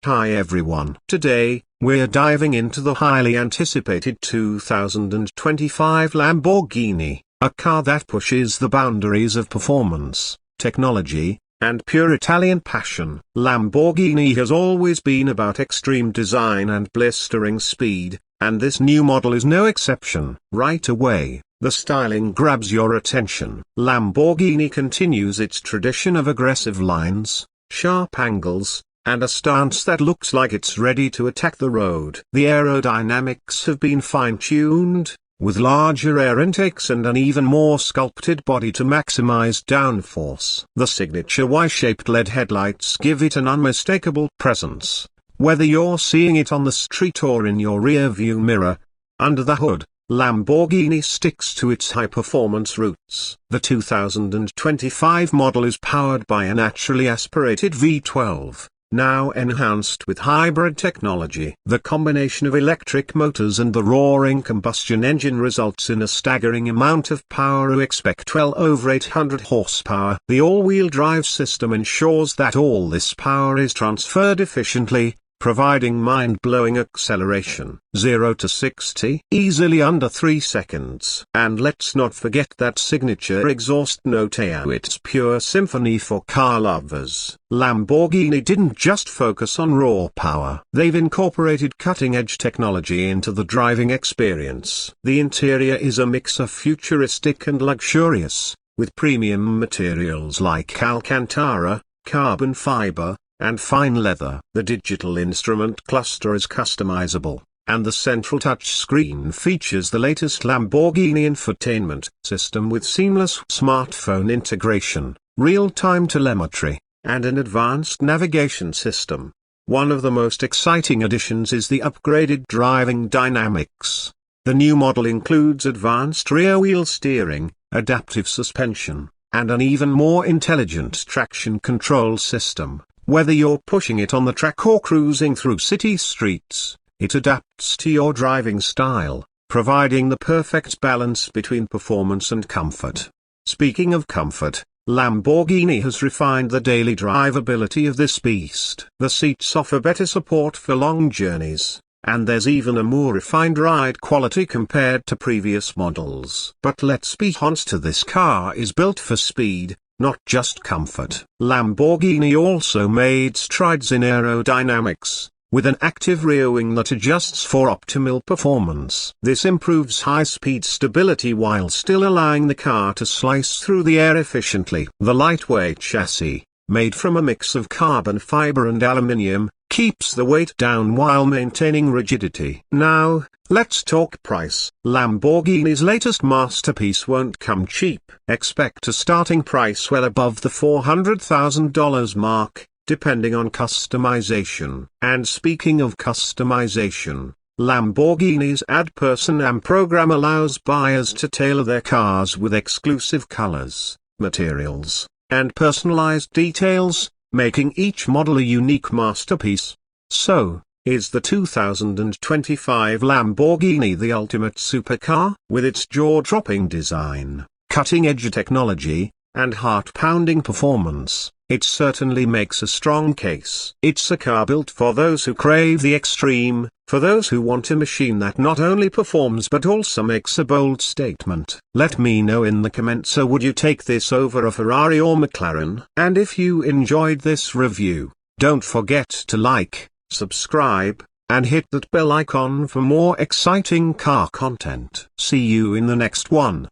Hi everyone. Today, we're diving into the highly anticipated 2025 Lamborghini, a car that pushes the boundaries of performance, technology, and pure Italian passion. Lamborghini has always been about extreme design and blistering speed, and this new model is no exception. Right away, the styling grabs your attention. Lamborghini continues its tradition of aggressive lines, sharp angles, and a stance that looks like it's ready to attack the road. The aerodynamics have been fine-tuned, with larger air intakes and an even more sculpted body to maximize downforce. The signature Y-shaped LED headlights give it an unmistakable presence, whether you're seeing it on the street or in your rear-view mirror. Under the hood, Lamborghini sticks to its high-performance roots. The 2025 model is powered by a naturally aspirated V12. Now enhanced with hybrid technology. The combination of electric motors and the roaring combustion engine results in a staggering amount of power. You expect well over 800 horsepower. The all-wheel drive system ensures that all this power is transferred efficiently, providing mind-blowing acceleration. 0 to 60 easily under 3 seconds. And let's not forget that signature exhaust note. It's pure symphony for car lovers. Lamborghini didn't just focus on raw power. They've incorporated cutting-edge technology into the driving experience. The interior is a mix of futuristic and luxurious, with premium materials like Alcantara, carbon fiber, and fine leather. The digital instrument cluster is customizable, and the central touchscreen features the latest Lamborghini infotainment system with seamless smartphone integration, real-time telemetry, and an advanced navigation system. One of the most exciting additions is the upgraded driving dynamics. The new model includes advanced rear-wheel steering, adaptive suspension, and an even more intelligent traction control system. Whether you're pushing it on the track or cruising through city streets, it adapts to your driving style, providing the perfect balance between performance and comfort. Speaking of comfort, Lamborghini has refined the daily drivability of this beast. The seats offer better support for long journeys, and there's even a more refined ride quality compared to previous models. But let's be honest, this car is built for speed, not just comfort. Lamborghini also made strides in aerodynamics, with an active rear wing that adjusts for optimal performance. This improves high-speed stability while still allowing the car to slice through the air efficiently. The lightweight chassis, made from a mix of carbon fiber and aluminium, keeps the weight down while maintaining rigidity. Now, let's talk price. Lamborghini's latest masterpiece won't come cheap. Expect a starting price well above the $400,000 mark, depending on customization. And speaking of customization, Lamborghini's Add Person program allows buyers to tailor their cars with exclusive colors, materials, and personalized details, making each model a unique masterpiece. So, is the 2025 Lamborghini the ultimate supercar? With its jaw-dropping design, cutting-edge technology, and heart-pounding performance, it certainly makes a strong case. It's a car built for those who crave the extreme, for those who want a machine that not only performs but also makes a bold statement. Let me know in the comments, so would you take this over a Ferrari or McLaren? And if you enjoyed this review, don't forget to like, subscribe, and hit that bell icon for more exciting car content. See you in the next one.